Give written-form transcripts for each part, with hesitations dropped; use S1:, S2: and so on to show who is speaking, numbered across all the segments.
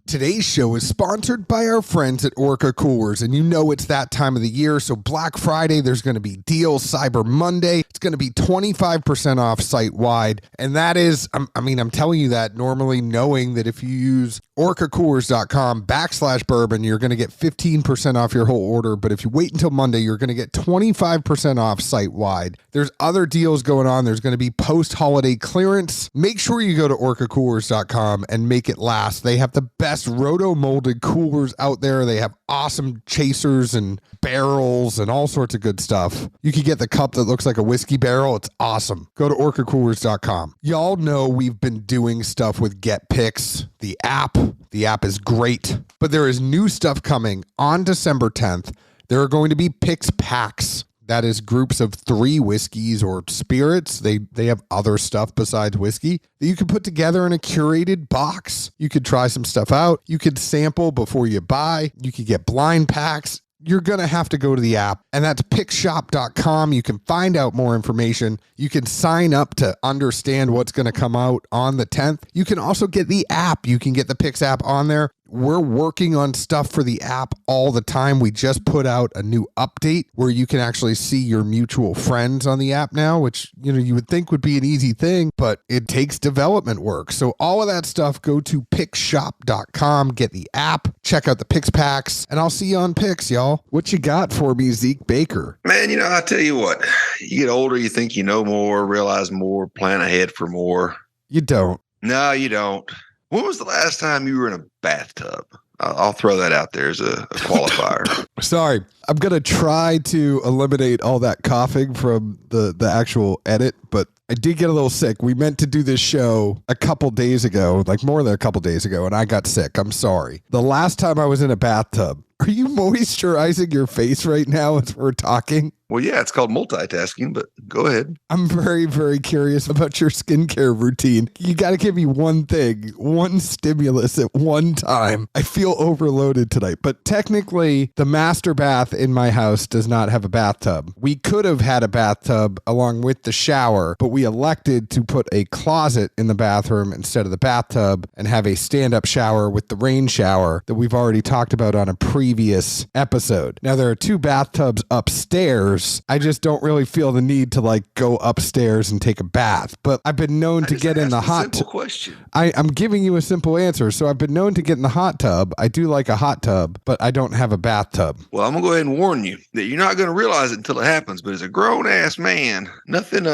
S1: Today's show is sponsored by our friends at Orca Coolers, and you know it's that time of the year, so Black Friday, there's going to be deals. Cyber Monday, it's going to be 25% off site-wide, and that is, I'm telling you that normally knowing that if you use orcacoolers.com/bourbon, you're going to get 15% off your whole order, but if you wait until Monday, you're going to get 25% off site-wide. There's other deals going on. There's going to be post-holiday clearance. Make sure you go to orcacoolers.com and make it last. They have the best roto-molded coolers out there. They have awesome chasers and barrels and all sorts of good stuff. You can get the cup that looks like a whiskey barrel. It's awesome. Go to orcacoolers.com. Y'all know we've been doing stuff with Get Picks, the app. The app is great, but there is new stuff coming on December 10th. There are going to be Picks Packs. That is groups of 3 whiskeys or spirits. They have other stuff besides whiskey that you can put together in a curated box. You could try some stuff out. You could sample before you buy. You could get blind packs. You're going to have to go to the app, and that's pickshop.com. You can find out more information. You can sign up to understand what's going to come out on the 10th. You can also get the app. You can get the Picks app on there. We're working on stuff for the app all the time. We just put out a new update where you can actually see your mutual friends on the app now, which, you would think would be an easy thing, but it takes development work. So all of that stuff, go to pickshop.com, get the app, check out the Picks Packs, and I'll see you on Picks, y'all. What you got for me, Zeke Baker?
S2: Man, I tell you what, you get older, you think you know more, realize more, plan ahead for more.
S1: You don't.
S2: No, you don't. When was the last time you were in a bathtub? I'll throw that out there as a qualifier.
S1: Sorry. I'm going to try to eliminate all that coughing from the actual edit, but I did get a little sick. We meant to do this show a couple days ago, like more than a couple days ago, and I got sick. I'm sorry. The last time I was in a bathtub. Are you moisturizing your face right now as we're talking?
S2: Well, yeah, it's called multitasking, but go ahead.
S1: I'm very, very curious about your skincare routine. You got to give me one thing, one stimulus at one time. I feel overloaded tonight, but technically the master bath in my house does not have a bathtub. We could have had a bathtub along with the shower, but we elected to put a closet in the bathroom instead of the bathtub and have a stand-up shower with the rain shower that we've already talked about on a previous episode. Now, there are 2 bathtubs upstairs. I just don't really feel the need to go upstairs and take a bath, but I've been known to get in the hot tub.
S2: Question.
S1: I'm giving you a simple answer. So I've been known to get in the hot tub. I do like a hot tub, but I don't have a bathtub.
S2: Well, I'm gonna go ahead and warn you that you're not gonna realize it until it happens. But as a grown ass man, nothing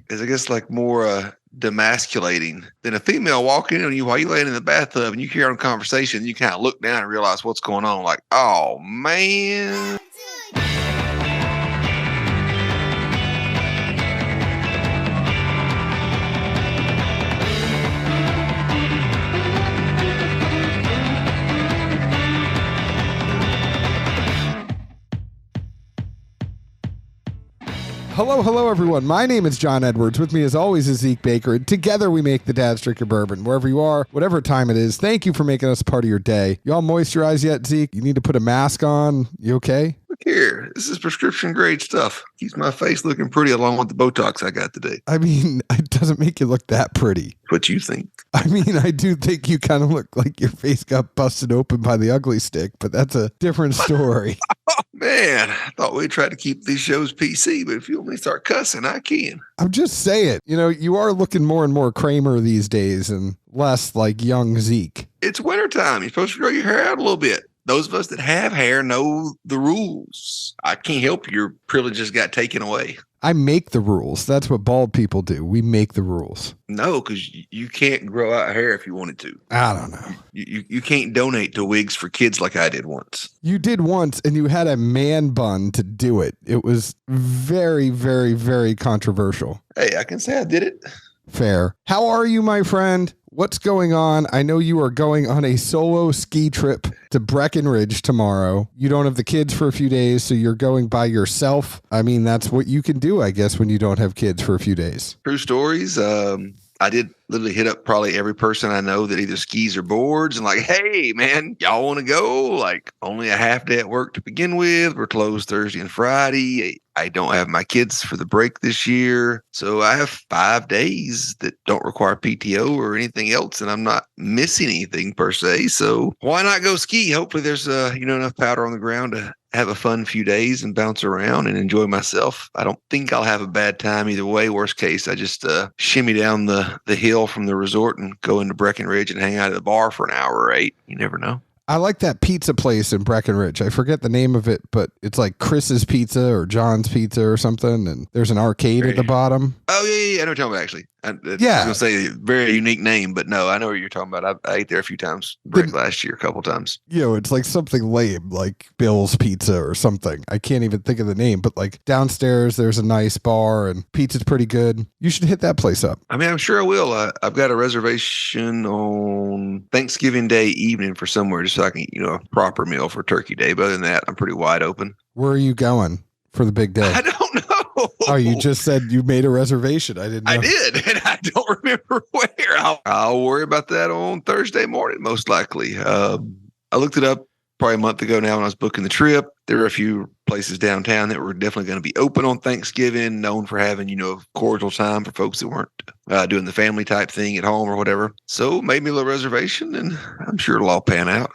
S2: is more demasculating than a female walking in on you while you're laying in the bathtub and you hear on conversation. And you kind of look down and realize what's going on. Like, oh man.
S1: Hello, everyone. My name is John Edwards. With me, as always, is Zeke Baker. And together, we make the Dad's Drink Your Bourbon. Wherever you are, whatever time it is, thank you for making us part of your day. You all moisturize yet, Zeke? You need to put a mask on. You okay?
S2: Look here. This is prescription grade stuff. Keeps my face looking pretty along with the Botox I got today.
S1: I mean, it doesn't make you look that pretty.
S2: What you think?
S1: I mean, I do think you kind of look like your face got busted open by the ugly stick, but that's a different story.
S2: Oh, man. I thought we'd try to keep these shows PC, but if you want me to start cussing, I can.
S1: I'm just saying, you are looking more and more Kramer these days and less like young Zeke.
S2: It's wintertime. You're supposed to grow your hair out a little bit. Those of us that have hair know the rules. I can't help your privileges got taken away.
S1: I make the rules. That's what bald people do. We make the rules.
S2: No, because you can't grow out hair if you wanted to.
S1: I don't know.
S2: You can't donate to wigs for kids like I did once.
S1: You did once, and you had a man bun to do it. It was very, very, very controversial.
S2: Hey, I can say I did it.
S1: Fair. How are you, my friend? What's going on? I know you are going on a solo ski trip to Breckenridge tomorrow. You don't have the kids for a few days, so you're going by yourself. I mean, that's what you can do, I guess, when you don't have kids for a few days.
S2: True stories. I did literally hit up probably every person I know that either skis or boards and like, hey, man, y'all want to go? Like, only a half day at work to begin with. We're closed Thursday and Friday. I don't have my kids for the break this year. So I have 5 days that don't require PTO or anything else, and I'm not missing anything per se. So why not go ski? Hopefully there's enough powder on the ground to have a fun few days and bounce around and enjoy myself. I don't think I'll have a bad time either way. Worst case, I just shimmy down the hill from the resort and go into Breckenridge and hang out at the bar for an hour or 8. You never know.
S1: I like that pizza place in Breckenridge. I forget the name of it, but it's like Chris's Pizza or John's Pizza or something. And there's an arcade at the bottom.
S2: Oh, yeah. I know what you're talking about, actually. I was going to say a very unique name, but no, I know what you're talking about. I ate there a few times last year, a couple times.
S1: It's like something lame, like Bill's Pizza or something. I can't even think of the name, but like downstairs, there's a nice bar and pizza's pretty good. You should hit that place up.
S2: I mean, I'm sure I will. I've got a reservation on Thanksgiving Day evening for somewhere just so I can eat, a proper meal for Turkey Day. But other than that, I'm pretty wide open.
S1: Where are you going for the big day?
S2: I don't know.
S1: Oh, you just said you made a reservation. I didn't know.
S2: I did, and I don't remember where. I'll worry about that on Thursday morning, most likely. I looked it up probably a month ago now when I was booking the trip. There were a few places downtown that were definitely going to be open on Thanksgiving, known for having, a cordial time for folks that weren't doing the family type thing at home or whatever. So made me a little reservation, and I'm sure it'll all pan out.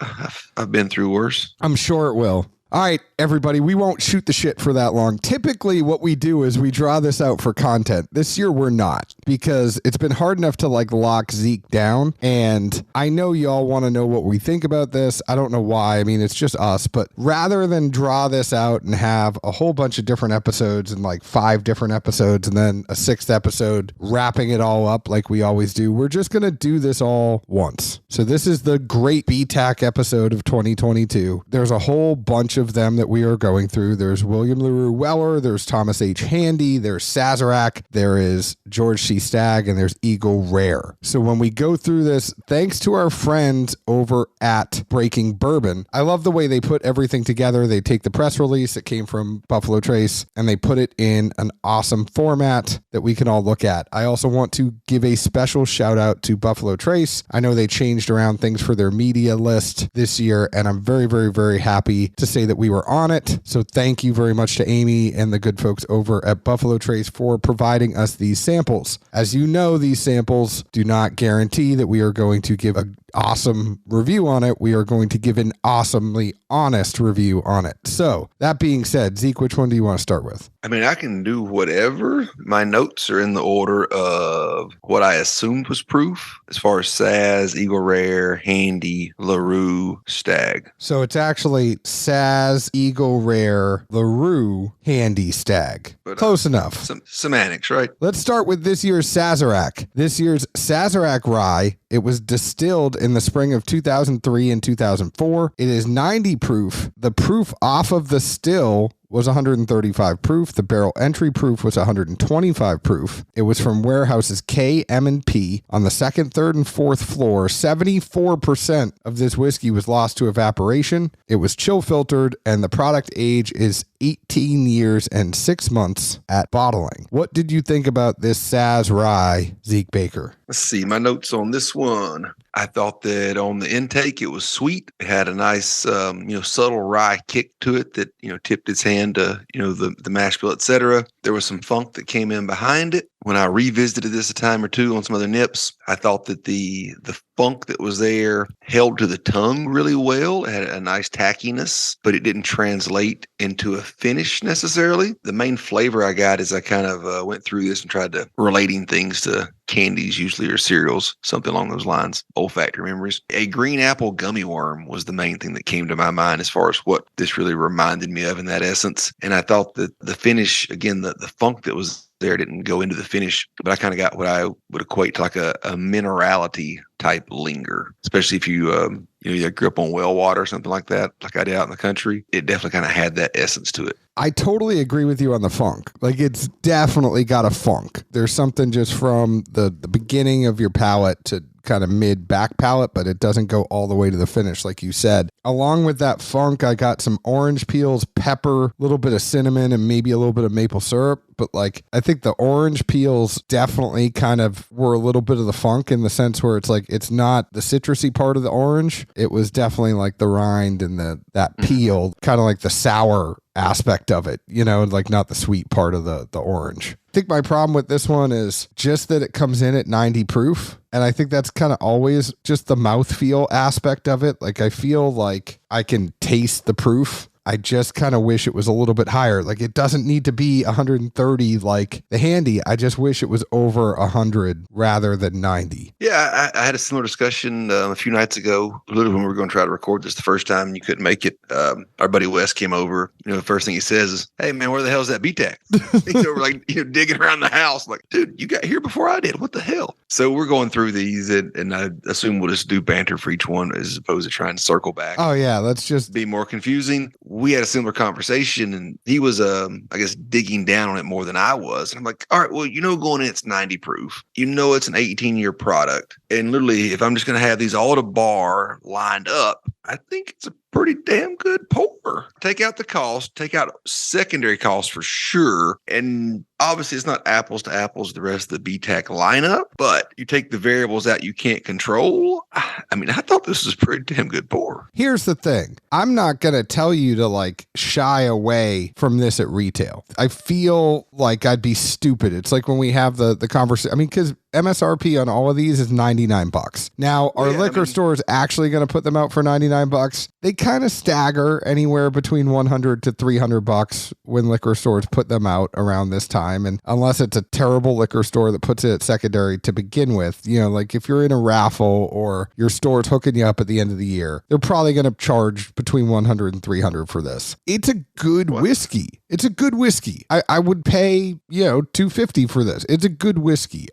S2: I've been through worse.
S1: I'm sure it will. All right, everybody, we won't shoot the shit for that long. Typically, what we do is we draw this out for content. This year, we're not, because it's been hard enough to lock Zeke down. And I know y'all want to know what we think about this. I don't know why. I mean, it's just us. But rather than draw this out and have a whole bunch of different episodes and 5 different episodes and then a 6th episode wrapping it all up like we always do, we're just going to do this all once. So this is the great BTAC episode of 2022. There's a whole bunch of them that we are going through. There's William LaRue Weller, there's Thomas H. Handy, there's Sazerac, there is George C. Stagg, and there's Eagle Rare. So when we go through this, thanks to our friends over at Breaking Bourbon, I love the way they put everything together. They take the press release that came from Buffalo Trace and they put it in an awesome format that we can all look at. I also want to give a special shout out to Buffalo Trace. I know they changed around things for their media list this year, and I'm very, very, very happy to say that we were on it. So thank you very much to Amy and the good folks over at Buffalo Trace for providing us these samples. As you know, these samples do not guarantee that we are going to give an awesome review on it. We are going to give an awesomely honest review on it. So that being said, Zeke, which one do you want to start with?
S2: I mean, I can do whatever. My notes are in the order of what I assumed was proof as far as Saz, Eagle Rare, Handy, LaRue, Stagg.
S1: So it's actually Saz, Eagle Rare, LaRue, Handy, Stagg. But, close enough.
S2: Some semantics, right?
S1: Let's start with this year's Sazerac. This year's Sazerac rye, it was distilled in the spring of 2003 and 2004. It is 90 proof. The proof off of the still was 135 proof. The barrel entry proof was 125 proof. It was from warehouses K, M, and P on the 2nd, 3rd, and 4th floor. 74% of this whiskey was lost to evaporation. It was chill filtered, and the product age is 18 years and 6 months at bottling. What did you think about this Saz rye, Zeke Baker?
S2: Let's see, my notes on this one. I thought that on the intake, it was sweet. It had a nice, subtle rye kick to it that, tipped its hand to, the mash bill, et cetera. There was some funk that came in behind it. When I revisited this a time or two on some other nips, I thought that the funk that was there held to the tongue really well. It had a nice tackiness, but it didn't translate into a finish necessarily. The main flavor I got is I kind of went through this and tried to relating things to candies usually or cereals, something along those lines, olfactory memories. A green apple gummy worm was the main thing that came to my mind as far as what this really reminded me of in that essence. And I thought that the finish, again, the funk that was there didn't go into the finish, but I kind of got what I would equate to like a minerality type linger, especially if you you grew up on well water or something like that, like I did out in the country. It definitely kind of had that essence to it.
S1: I totally agree with you on the funk. Like, it's definitely got a funk. There's something just from the beginning of your palate to kind of mid back palate, but it doesn't go all the way to the finish, like you said. Along with that funk, I got some orange peels, pepper, a little bit of cinnamon, and maybe a little bit of maple syrup. But like, I think the orange peels definitely kind of were a little bit of the funk in the sense where it's like, it's not the citrusy part of the orange. It was definitely like the rind and that peel, kind of like the sour aspect of it, you know, like not the sweet part of the orange. I think my problem with this one is just that it comes in at 90 proof. And I think that's kind of always just the mouthfeel aspect of it. Like, I feel like I can taste the proof. I just kind of wish it was a little bit higher. Like, it doesn't need to be 130 like the Handy. I just wish it was over 100 rather than 90.
S2: Yeah, I had a similar discussion a few nights ago, literally when we were going to try to record this the first time and you couldn't make it. Our buddy Wes came over. You know, the first thing he says is, "Hey, man, where the hell is that BTAC?" He's over like, you know, digging around the house. Like, dude, you got here before I did. What the hell? So we're going through these and I assume we'll just do banter for each one as opposed to trying to circle back.
S1: Oh, yeah, let's just
S2: be more confusing. We had a similar conversation and he was, I guess, digging down on it more than I was. And I'm like, all right, well, you know, going in, it's 90 proof. You know, it's an 18-year product. And literally, if I'm just going to have these all at a bar lined up, I think it's a pretty damn good pour. Take out the cost, take out secondary costs for sure. And obviously, it's not apples to apples, the rest of the BTAC lineup, but you take the variables out you can't control. I mean, I thought this was a pretty damn good pour.
S1: Here's the thing. I'm not going to tell you to like shy away from this at retail. I feel like I'd be stupid. It's like when we have the conversation. I mean, because MSRP on all of these is $99. Now, are liquor stores actually going to put them out for $99? They kind of stagger anywhere between $100 to $300 when liquor stores put them out around this time. And unless it's a terrible liquor store that puts it at secondary to begin with, you know, like if you're in a raffle or your store's hooking you up at the end of the year, they're probably going to charge between $100 and $300 for this. It's a good whiskey. It's a good whiskey. I would pay, you know, $250 for this. It's a good whiskey.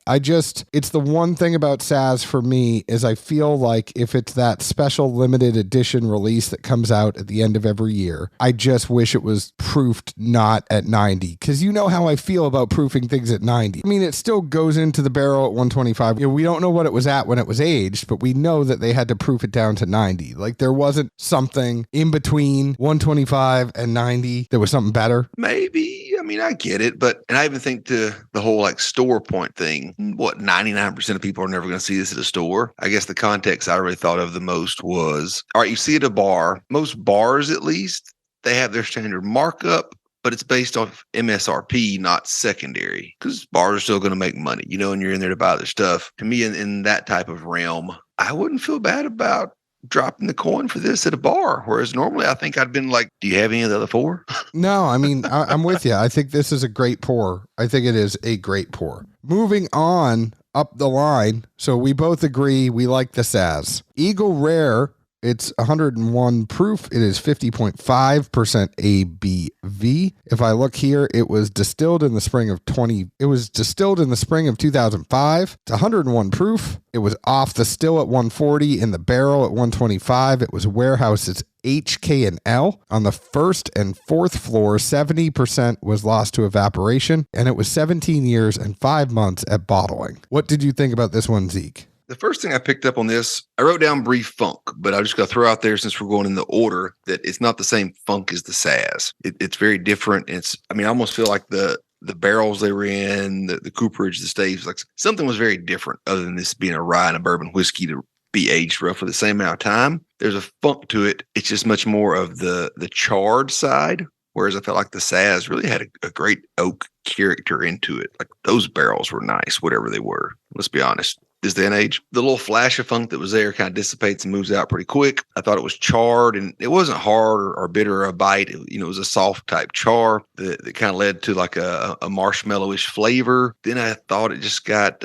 S1: It's the one thing about Saz for me is I feel like if it's that special limited edition release that comes out at the end of every year, I just wish it was proofed not at 90. Because you know how I feel about proofing things at 90. I mean, it still goes into the barrel at 125. You know, we don't know what it was at when it was aged, but we know that they had to proof it down to 90. Like there wasn't something in between 125 and 90. There was something better.
S2: Maybe. I mean, I get it, and I even think to the whole like store point thing, what 99% of people are never going to see this at a store. I guess the context I really thought of the most was, all right, you see it at a bar, most bars at least, they have their standard markup, but it's based off MSRP, not secondary, because bars are still going to make money, you know, and you're in there to buy their stuff. To me, in that type of realm, I wouldn't feel bad about dropping the coin for this at a bar, whereas normally I think I'd been like, do you have any of the other four?
S1: No, I mean, I'm with you. I think this is a great pour. I think it is a great pour. Moving on up the line, so we both agree we like the Saz. Eagle Rare, it's 101 proof. It is 50.5% ABV. If I look here, it was distilled in the spring of 2005. It's 101 proof. It was off the still at 140, in the barrel at 125. It was warehoused as HK&L. On the first and fourth floor, 70% was lost to evaporation, and it was 17 years and 5 months at bottling. What did you think about this one, Zeke?
S2: The first thing I picked up on this, I wrote down brief funk, but I just got to throw out there, since we're going in the order, that it's not the same funk as the Saz. It's very different. I almost feel like the barrels they were in, the cooperage, the staves, like something was very different other than this being a rye and a bourbon whiskey to be aged roughly the same amount of time. There's a funk to it. It's just much more of the charred side, whereas I felt like the Saz really had a great oak character into it. Like those barrels were nice, whatever they were. Let's be honest. This day and age, the little flash of funk that was there kind of dissipates and moves out pretty quick. I thought it was charred, and it wasn't hard or bitter or a bite. It was a soft type char that kind of led to like a marshmallowish flavor. Then I thought it just got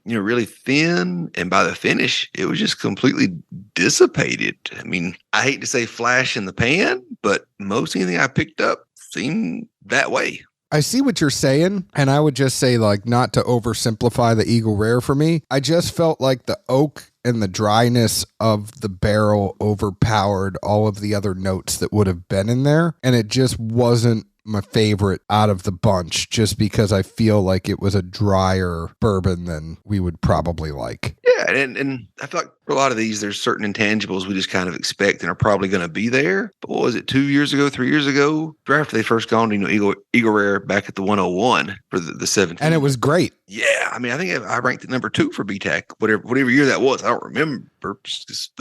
S2: really thin, and by the finish, it was just completely dissipated. I mean, I hate to say flash in the pan, but most anything I picked up seemed that way.
S1: I see what you're saying, and I would just say, like, not to oversimplify the Eagle Rare for me. I just felt like the oak and the dryness of the barrel overpowered all of the other notes that would have been in there, and it just wasn't my favorite out of the bunch, just because I feel like it was a drier bourbon than we would probably like.
S2: Yeah, Yeah, and I feel like for a lot of these, there's certain intangibles we just kind of expect and are probably going to be there. But what was it, 2 years ago, 3 years ago? Right after they first gone to, Eagle Rare back at the 101 for the 17.
S1: And it was great.
S2: Yeah, I mean, I think I ranked it number 2 for BTAC, whatever year that was. I don't remember. Just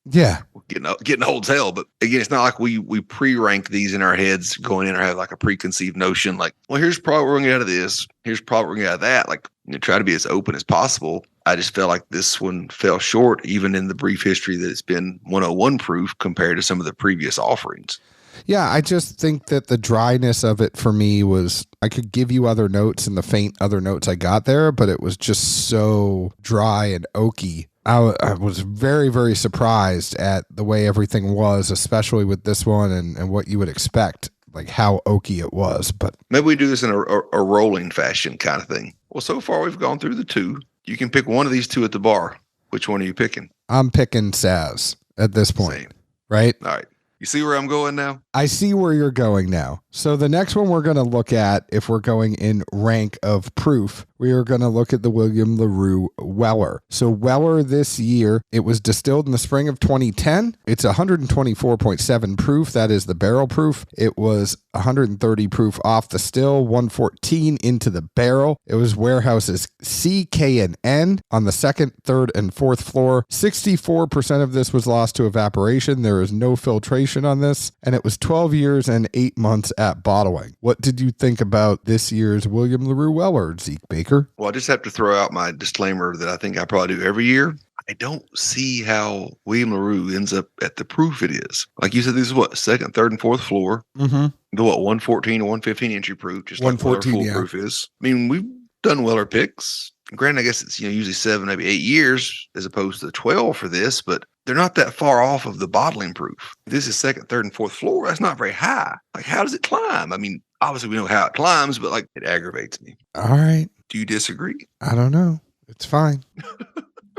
S1: Yeah.
S2: getting old as hell. But again, it's not like we pre-rank these in our heads going in or have like a preconceived notion like, well, here's probably what we're gonna get out of this. Here's probably what we're gonna get out of that. Like, try to be as open as possible. I just felt like this one fell short, even in the brief history that it's been 101 proof compared to some of the previous offerings.
S1: Yeah, I just think that the dryness of it for me was, I could give you other notes and the faint other notes I got there, but it was just so dry and oaky. I was very, very surprised at the way everything was, especially with this one and what you would expect, like how oaky it was. But
S2: maybe we do this in a rolling fashion kind of thing. Well, so far we've gone through the 2. You can pick one of these 2 at the bar. Which one are you picking?
S1: I'm picking Saz at this point.
S2: Same.
S1: Right?
S2: All right. You see where I'm going now?
S1: I see where you're going now. So the next one we're going to look at, if we're going in rank of proof, we are going to look at the William LaRue Weller. So Weller this year, it was distilled in the spring of 2010. It's 124.7 proof. That is the barrel proof. It was 130 proof off the still, 114 into the barrel. It was warehouses C, K, and N on the second, third, and fourth floor. 64% of this was lost to evaporation. There is no filtration on this, and it was 12 years and 8 months at bottling. What did you think about this year's William LaRue Weller, Zeke Baker?
S2: Well, I just have to throw out my disclaimer that I think I probably do every year. I don't see how William LaRue ends up at the proof it is. Like you said, this is what, second, third, and fourth floor.
S1: Mm-hmm.
S2: The what, 114 or 115 entry proof, just like Weller full proof is. I mean, we've done Weller picks. Granted, I guess it's usually 7, maybe 8 years as opposed to 12 for this, but they're not that far off of the bottling proof. If this is second, third, and fourth floor, that's not very high. Like, how does it climb? I mean, obviously we know how it climbs, but like, it aggravates me.
S1: All right.
S2: Do you disagree?
S1: I don't know. It's fine.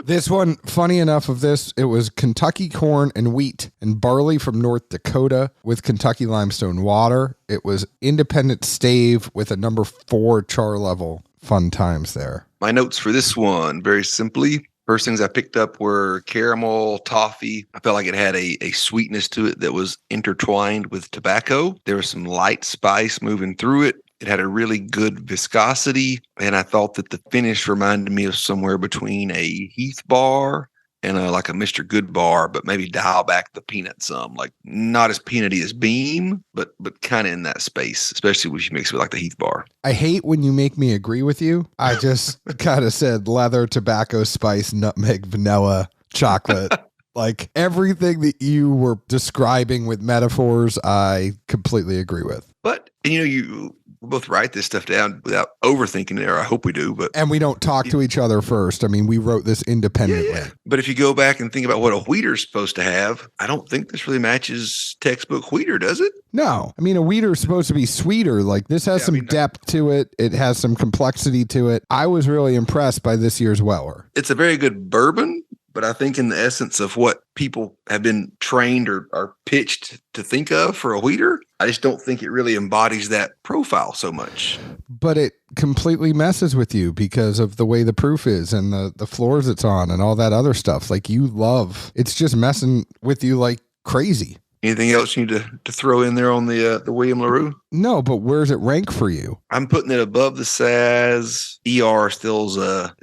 S1: This one, funny enough of this, it was Kentucky corn and wheat and barley from North Dakota with Kentucky limestone water. It was independent stave with a number 4 char level. Fun times there.
S2: My notes for this one, very simply, first things I picked up were caramel, toffee. I felt like it had a sweetness to it that was intertwined with tobacco. There was some light spice moving through it. It had a really good viscosity, and I thought that the finish reminded me of somewhere between a Heath bar and like a Mr. Good bar, but maybe dial back the peanut some. Like, not as peanutty as Beam, but kind of in that space, especially when you mix it with like the Heath bar.
S1: I hate when you make me agree with you. I just kind of said leather, tobacco, spice, nutmeg, vanilla, chocolate. Like, everything that you were describing with metaphors, I completely agree with.
S2: But, and we both write this stuff down without overthinking it, or I hope we do.
S1: And we don't talk to each other first. I mean, we wrote this independently.
S2: Yeah. But if you go back and think about what a wheater is supposed to have, I don't think this really matches textbook wheater, does it?
S1: No. I mean, a wheater is supposed to be sweeter. Like, this has some depth to it. It has some complexity to it. I was really impressed by this year's Weller.
S2: It's a very good bourbon, but I think in the essence of what people have been trained or pitched to think of for a wheater, I just don't think it really embodies that profile so much.
S1: But it completely messes with you because of the way the proof is and the floors it's on and all that other stuff. Like, it's just messing with you like crazy.
S2: Anything else you need to throw in there on the William LaRue?
S1: No, but where's it rank for you?
S2: I'm putting it above the Saz. ER still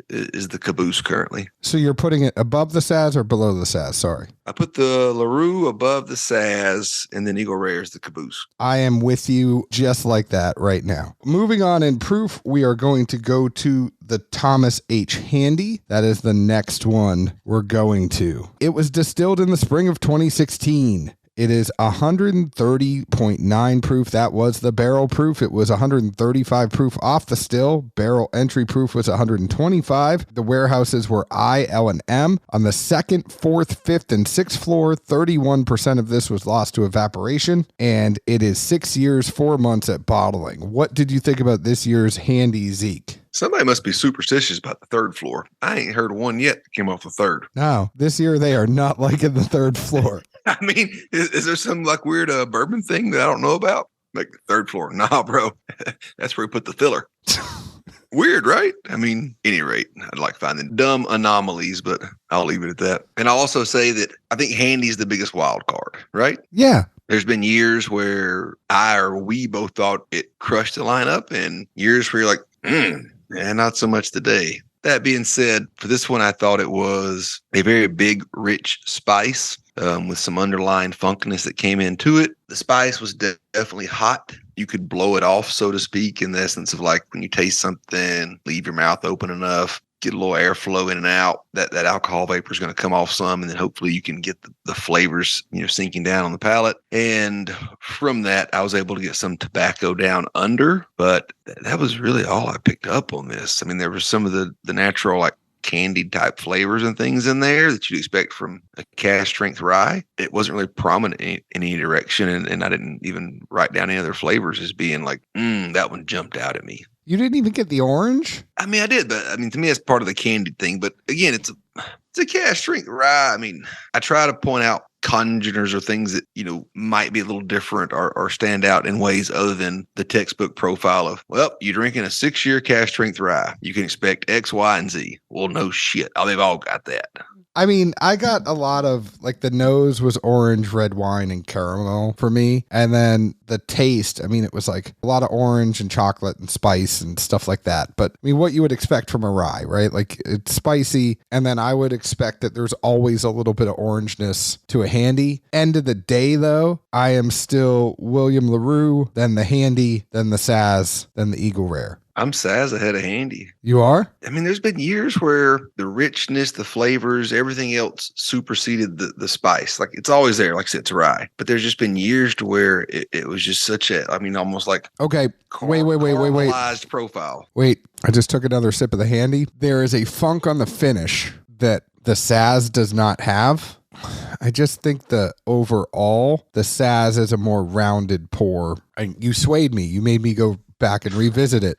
S2: is the caboose currently.
S1: So you're putting it above the Saz or below the Saz? Sorry.
S2: I put the LaRue above the Saz, and then Eagle Rare is the caboose.
S1: I am with you just like that right now. Moving on in proof, we are going to go to the Thomas H. Handy. That is the next one we're going to. It was distilled in the spring of 2016. It is 130.9 proof. That was the barrel proof. It was 135 proof off the still. Barrel entry proof was 125. The warehouses were I, L, and M. On the second, fourth, fifth, and sixth floor, 31% of this was lost to evaporation. And it is 6 years, 4 months at bottling. What did you think about this year's Handy, Zeke?
S2: Somebody must be superstitious about the third floor. I ain't heard one yet that came off the third.
S1: No, this year they are not liking the third floor.
S2: I mean, is there some like weird bourbon thing that I don't know about? Like the third floor? Nah, bro. That's where we put the filler. Weird, right? I mean, any rate, I'd like finding dumb anomalies, but I'll leave it at that. And I'll also say that I think handy is the biggest wild card, right?
S1: Yeah.
S2: There's been years where we both thought it crushed the lineup, and years where you're like, not so much today. That being said, for this one, I thought it was a very big, rich spice with some underlying funkiness that came into it. The spice was definitely hot. You could blow it off, so to speak, in the essence of like when you taste something, leave your mouth open enough, get a little airflow in and out, that alcohol vapor is going to come off some, and then hopefully you can get the flavors, sinking down on the palate. And from that, I was able to get some tobacco down under, but that was really all I picked up on this. I mean, there was some of the natural, like, candied type flavors and things in there that you'd expect from a cask strength rye. It wasn't really prominent in any direction, and I didn't even write down any other flavors as being like, that one jumped out at me.
S1: You didn't even get the orange?
S2: I mean, I did, but I mean, to me, that's part of the candied thing. But again, it's a cask strength rye. I mean, I try to point out congeners or things that, might be a little different or stand out in ways other than the textbook profile of, well, you're drinking a 6-year cask strength rye. You can expect X, Y, and Z. Well, no shit. Oh, they've all got that.
S1: I mean, I got a lot of, like, the nose was orange, red wine, and caramel for me. And then the taste, I mean, it was like a lot of orange and chocolate and spice and stuff like that. But I mean, what you would expect from a rye, right? Like, it's spicy. And then I would expect that there's always a little bit of orangeness to a handy. End of the day, though, I am still William LaRue, then the handy, then the Saz, then the Eagle Rare.
S2: I'm Saz ahead of handy.
S1: You are?
S2: I mean, there's been years where the richness, the flavors, everything else superseded the spice. Like, it's always there, like I said, it's rye. But there's just been years to where it was just such a, I mean, almost like
S1: okay. Wait.
S2: caramelized profile.
S1: Wait, I just took another sip of the handy. There is a funk on the finish that the Saz does not have. I just think the Saz is a more rounded pour. You swayed me. You made me go back and revisit it.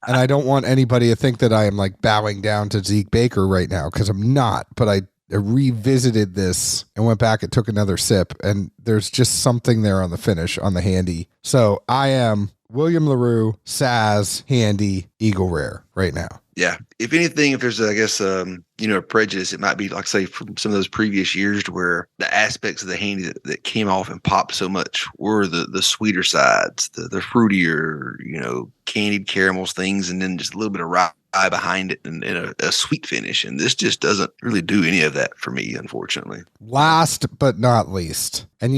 S1: And I don't want anybody to think that I am like bowing down to Zeke Baker right now, because I'm not. But I revisited this and went back and took another sip, and there's just something there on the finish on the handy. So I am William LaRue, Saz, handy, Eagle Rare right now.
S2: Yeah. If anything, if there's, I guess, a prejudice, it might be like, say, from some of those previous years to where the aspects of the handy that came off and popped so much were the sweeter sides, the fruitier, candied caramels things, and then just a little bit of rye behind it and a sweet finish. And this just doesn't really do any of that for me, unfortunately.
S1: Last but not least, and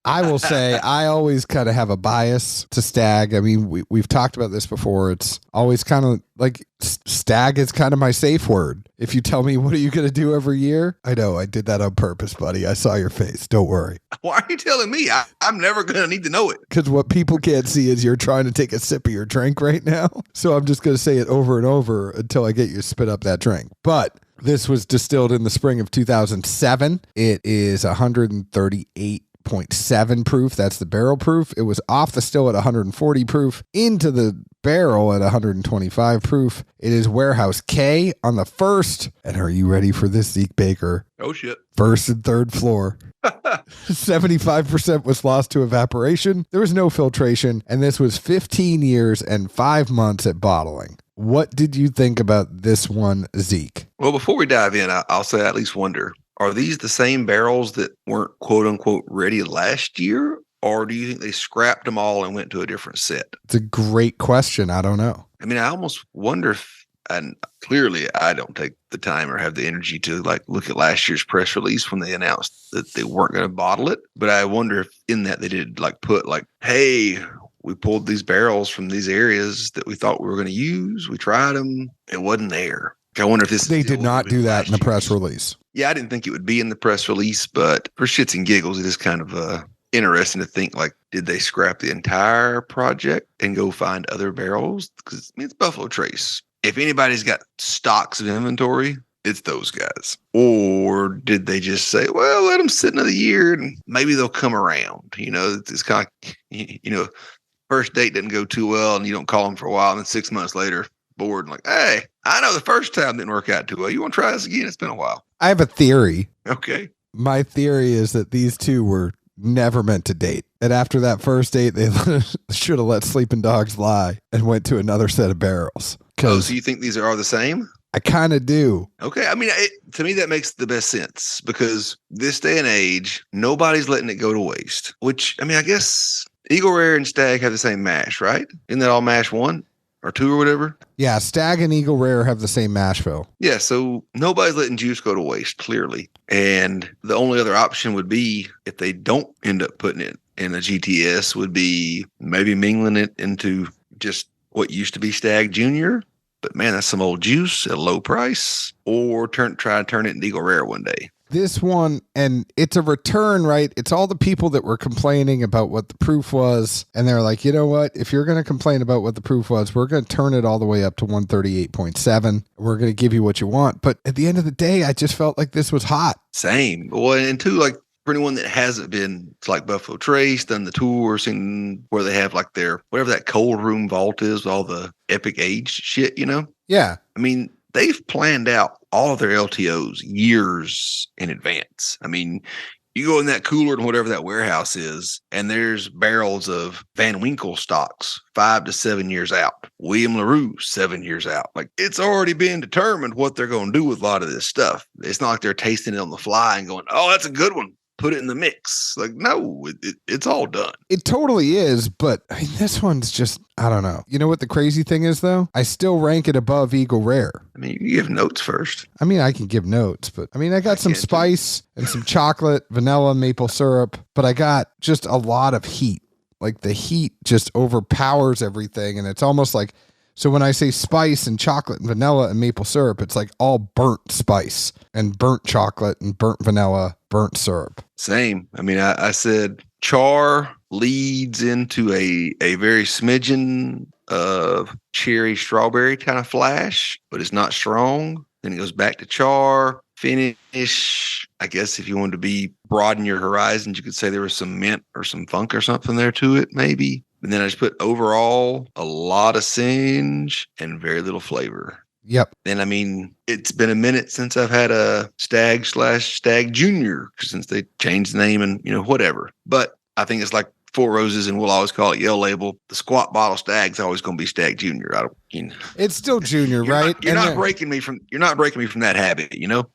S1: I will say I always kind of have a bias to Stag. I mean, we've talked about this before. It's always kind of like Stag is kind of my safe word. If you tell me, what are you going to do every year? I know I did that on purpose, buddy. I saw your face. Don't worry.
S2: Why are you telling me? I'm never going to need to know it.
S1: Because what people can't see is you're trying to take a sip of your drink right now. So I'm just going to say it over and over until I get you to spit up that drink. But this was distilled in the spring of 2007. It is 138.7 proof. That's the barrel proof. It was off the still at 140 proof, into the barrel at 125 proof. It is Warehouse K on the first. And are you ready for this, Zeke Baker?
S2: Oh, shit.
S1: First and third floor. 75% was lost to evaporation. There was no filtration. And this was 15 years and 5 months at bottling. What did you think about this one, Zeke?
S2: Well, before we dive in, I'll say I at least wonder, are these the same barrels that weren't quote unquote ready last year? Or do you think they scrapped them all and went to a different set?
S1: It's a great question. I don't know.
S2: I mean, I almost wonder if, and clearly I don't take the time or have the energy to like look at last year's press release when they announced that they weren't going to bottle it. But I wonder if in that they did like put like, hey, we pulled these barrels from these areas that we thought we were going to use. We tried them. It wasn't there. I wonder if this.
S1: They did not do that in the press release.
S2: Yeah, I didn't think it would be in the press release, but for shits and giggles, it is kind of interesting to think, like, did they scrap the entire project and go find other barrels? Because it's Buffalo Trace. If anybody's got stocks of inventory, it's those guys. Or did they just say, well, let them sit another year and maybe they'll come around? It's kind of like, first date didn't go too well and you don't call them for a while. And then 6 months later, bored and like, hey, I know the first time didn't work out too well. You want to try this again? It's been a while.
S1: I have a theory.
S2: Okay.
S1: My theory is that these two were never meant to date. And after that first date, they should have let sleeping dogs lie and went to another set of barrels.
S2: Oh, so you think these are all the same?
S1: I kind of do.
S2: Okay. I mean, to me, that makes the best sense because this day and age, nobody's letting it go to waste, which, I mean, I guess Eagle Rare and Stag have the same mash, right? Isn't that all mash 1 or 2 or whatever?
S1: Yeah, Stag and Eagle Rare have the same mash bill.
S2: Yeah, so nobody's letting juice go to waste, clearly. And the only other option would be, if they don't end up putting it in a GTS, would be maybe mingling it into just what used to be Stag Junior. But man, that's some old juice at a low price. Or try to turn it into Eagle Rare one day.
S1: This one, and it's a return, right? It's all the people that were complaining about what the proof was. And they're like, you know what? If you're going to complain about what the proof was, we're going to turn it all the way up to 138.7. We're going to give you what you want. But at the end of the day, I just felt like this was hot.
S2: Same. Well, and two, like, for anyone that hasn't been to like Buffalo Trace, done the tour, seen where they have like their, whatever that cold room vault is, with all the epic age shit, you know?
S1: Yeah.
S2: I mean, they've planned out all of their LTOs years in advance. I mean, you go in that cooler and whatever that warehouse is, and there's barrels of Van Winkle stocks 5 to 7 years out. William LaRue, 7 years out. Like, it's already been determined what they're going to do with a lot of this stuff. It's not like they're tasting it on the fly and going, oh, that's a good one. Put it in the mix. Like, no, it's all done.
S1: It totally is, but I mean, this one's just, I don't know. You know what the crazy thing is, though? I still rank it above Eagle Rare.
S2: I mean, you give notes first.
S1: I mean, I can give notes, but I mean, I got some spice and some chocolate, vanilla, maple syrup, but I got just a lot of heat. Like, the heat just overpowers everything, and it's almost like, so when I say spice and chocolate and vanilla and maple syrup, it's like all burnt spice and burnt chocolate and burnt vanilla, burnt syrup.
S2: Same. I mean, I said char leads into a very smidgen of cherry strawberry kind of flash, but it's not strong. Then it goes back to char, finish. I guess if you wanted to broaden your horizons, you could say there was some mint or some funk or something there to it, maybe. And then I just put overall a lot of singe and very little flavor.
S1: Yep.
S2: And I mean, it's been a minute since I've had a Stag/Stag Junior, since they changed the name and, you know, whatever. But I think it's like Four Roses, and we'll always call it Yellow Label. The squat bottle Stag's always going to be Stag Junior.
S1: It's still Junior, right?
S2: You're not breaking me from that habit, you know?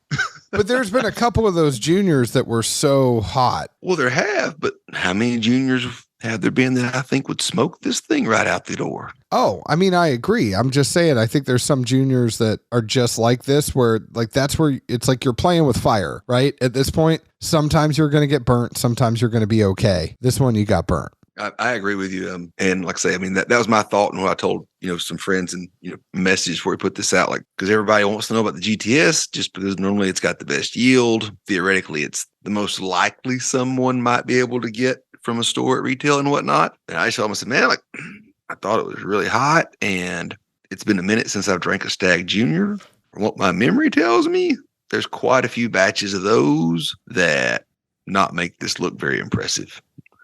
S1: But there's been a couple of those juniors that were so hot.
S2: Well, there have, but how many juniors have there been that I think would smoke this thing right out the door?
S1: Oh, I mean, I agree. I'm just saying, I think there's some juniors that are just like this, where like that's where it's like you're playing with fire, right? At this point, sometimes you're going to get burnt. Sometimes you're going to be okay. This one, you got burnt.
S2: I agree with you. And like I say, I mean, that was my thought and what I told, you know, some friends and, you know, messages before we put this out, like, because everybody wants to know about the GTS just because normally it's got the best yield. Theoretically, it's the most likely someone might be able to get from a store at retail and whatnot. And I told him, I said, man, like, I thought it was really hot, and it's been a minute since I've drank a Stag Junior. From what my memory tells me, there's quite a few batches of those that not make this look very impressive,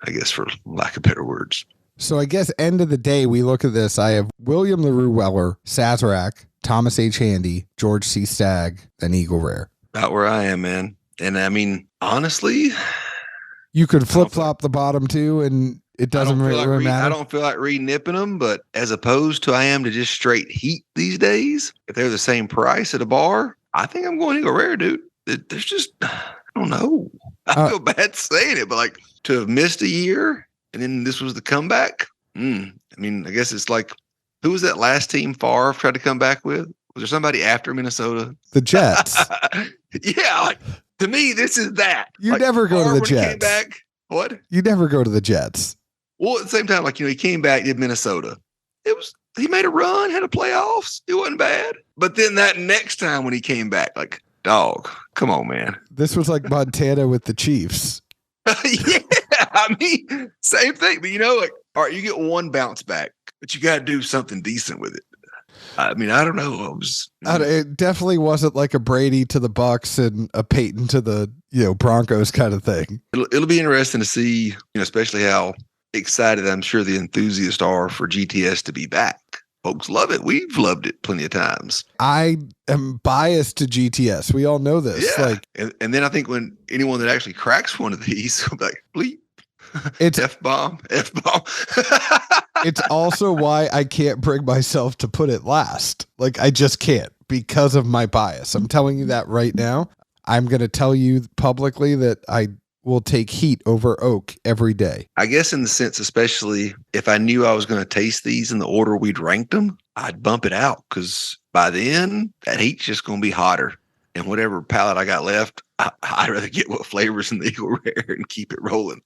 S2: I guess, for lack of better words.
S1: So I guess end of the day, we look at this. I have William LaRue Weller, Sazerac, Thomas H. Handy, George C. Stagg, and Eagle Rare.
S2: About where I am, man. And I mean, honestly,
S1: you could flip-flop the bottom two, and it doesn't really matter.
S2: I don't feel like re-nipping them, but as opposed to I am to just straight heat these days, if they're the same price at a bar, I think I'm going Eagle Rare, dude. There's just, I don't know. I feel bad saying it, but like to have missed a year and then this was the comeback. I mean, I guess it's like, who was that last team Favre tried to come back with? Was there somebody after Minnesota?
S1: The Jets.
S2: Yeah, like, to me, this is that.
S1: You
S2: like,
S1: never go to the Jets.
S2: Came back, what?
S1: You never go to the Jets.
S2: Well, at the same time, like, you know, he came back, did Minnesota. He made a run, had a playoffs. It wasn't bad. But then that next time when he came back, like, dog, come on, man.
S1: This was like Montana with the Chiefs.
S2: Yeah, I mean, same thing. But, you know, like, all right, you get one bounce back, but you got to do something decent with it. I mean, I don't know.
S1: It definitely wasn't like a Brady to the Bucks and a Peyton to the, you know, Broncos kind of thing.
S2: It'll be interesting to see, you know, especially how excited I'm sure the enthusiasts are for GTS to be back. Folks love it. We've loved it plenty of times.
S1: I am biased to GTS. We all know this.
S2: Yeah.
S1: Like,
S2: and then I think when anyone that actually cracks one of these will be like, bleep,
S1: It's
S2: F-bomb.
S1: it's also why I can't bring myself to put it last. Like, I just can't because of my bias. I'm telling you that right now. I'm going to tell you publicly that I will take heat over oak every day.
S2: I guess in the sense, especially if I knew I was going to taste these in the order we'd ranked them, I'd bump it out because by then that heat's just going to be hotter. And whatever palate I got left, I'd rather get what flavors in the Eagle Rare and keep it rolling.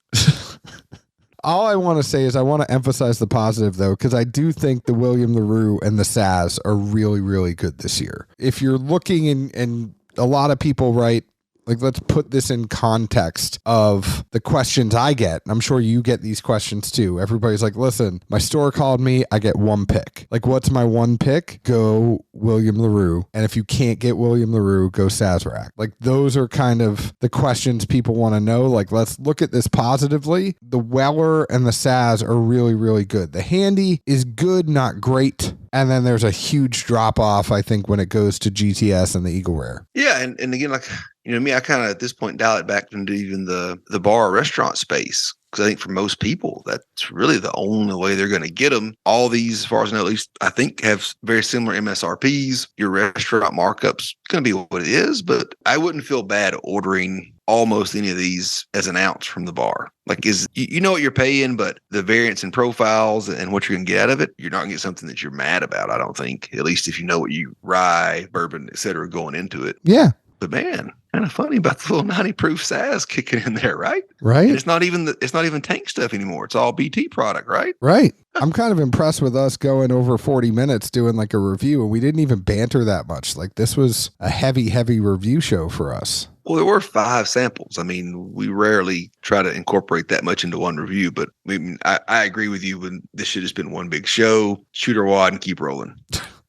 S1: All I want to say is I want to emphasize the positive, though, because I do think the William LaRue and the Saz are really, really good this year. If you're looking and a lot of people write, like, let's put this in context of the questions I get. I'm sure you get these questions too. Everybody's like, listen, my store called me. I get one pick. Like, what's my one pick? Go William LaRue. And if you can't get William LaRue, go Sazerac. Like, those are kind of the questions people want to know. Like, let's look at this positively. The Weller and the Saz are really, really good. The Handy is good, not great. And then there's a huge drop off, I think, when it goes to GTS and the Eagle Rare.
S2: Yeah. And again, like, me, I kind of at this point dial it back into even the bar or restaurant space. Because I think for most people, that's really the only way they're going to get them. All these, as far as I know, at least I think have very similar MSRPs. Your restaurant markups going to be what it is, but I wouldn't feel bad ordering almost any of these as an ounce from the bar. Like, you know what you're paying, but the variance in profiles and what you're going to get out of it, you're not going to get something that you're mad about, I don't think. At least if you know what you rye, bourbon, et cetera, going into it.
S1: Yeah.
S2: But man, kind of funny about the little 90 proof Saz kicking in there, right?
S1: Right.
S2: And it's not even tank stuff anymore. It's all BT product, right?
S1: Right. I'm kind of impressed with us going over 40 minutes doing like a review, and we didn't even banter that much. Like, this was a heavy review show for us.
S2: Well, there were 5 samples. I mean, we rarely try to incorporate that much into one review, but I mean, I agree with you. When this should have been one big show, shoot our wad and keep rolling.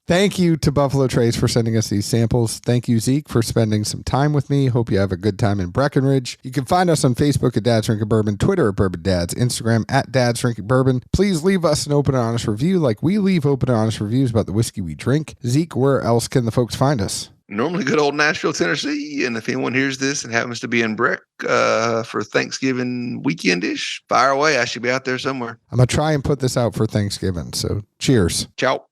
S1: Thank you to Buffalo Trace for sending us these samples. Thank you, Zeke, for spending some time with me. Hope you have a good time in Breckenridge. You can find us on Facebook at Dad's Drinking Bourbon, Twitter at Bourbon Dads, Instagram at Dad's Drinking Bourbon. Please leave us an open and honest review like we leave open and honest reviews about the whiskey we drink. Zeke, where else can the folks find us?
S2: Normally good old Nashville, Tennessee. And if anyone hears this and happens to be in Breck for Thanksgiving weekend-ish, fire away. I should be out there somewhere.
S1: I'm going to try and put this out for Thanksgiving. So cheers.
S2: Ciao.